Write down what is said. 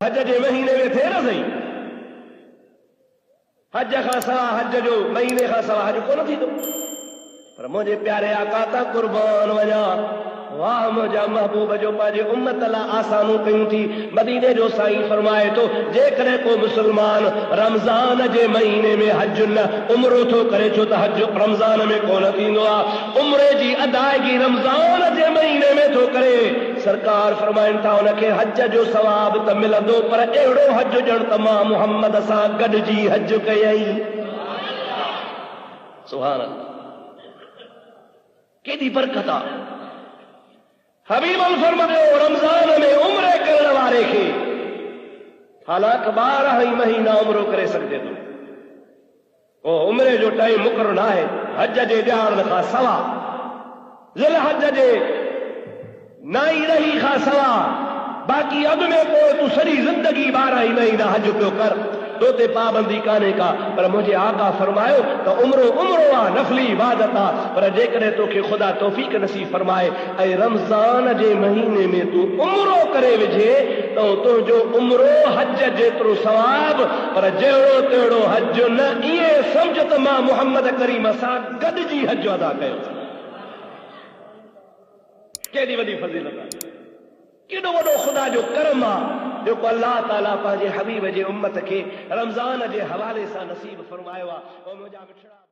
हज जे महीने में थे न सही, हज खां सवा हज जो महीने खां सवा हज कोन थींदो। पर मुझे प्यारे आका ता कुर्बान वञा, वाह मुझा महबूब जो पांजे उम्मत ला आसानू कयूं थी। मदीने जो साईं फरमाए तो जेकॾहिं को मुसलमान रमजान जे महीने में हज न उम्रो थो करे, छो त हज रमजान में कोन थींदो आहे, उम्रे जी अदायगी रमजान जे महीने में थो करे, सरकार फरमाइनि था उनखे हज जो सवाब त मिलंदो, पर अहिड़ो हज ॼण त मां मुहम्मद सां गॾिजी हज कयई। सुभान अल्लाह, केॾी बरकत आहे। हबीब फरमायो रमजान में उम्रे करण वारे खे हालांकि 12 ही महीना उम्रो करे सघिजे थो, ओ उम्रे जो टाइम मुक़ररु न आहे। हज जे ॼाण खां सवा, ज़िल हज जे नाई रही खां सवा, बाक़ी अॻु में पोइ तूं सॼी ज़िंदगी 12 ही महीना हज पियो कर, तो ते पाबंदी कान्हे का। पर मुझे आका फरमायो तो उम्रो उम्रो आ, नफली इबादत आ। पर जेकॾहिं तोखे खुदा तौफीक नसीब फरमाए ऐं रमजान जे महीने में तू उम्रो करे विझे तो तुंहिंजो उम्रो हज जेतिरो सवाब, पर जहिड़ो तहिड़ो हज न। ईअं सम्झ त मां मुहम्मद करीम सां गॾिजी हज अदा कयो। केॾी वॾी फज़ीलत आहे, केॾो वॾो खुदा जो करम आहे जेको अल्लाह ताला पंहिंजे हबीब जे उम्मत खे रमज़ान जे हवाले सां नसीब फरमायो आहे।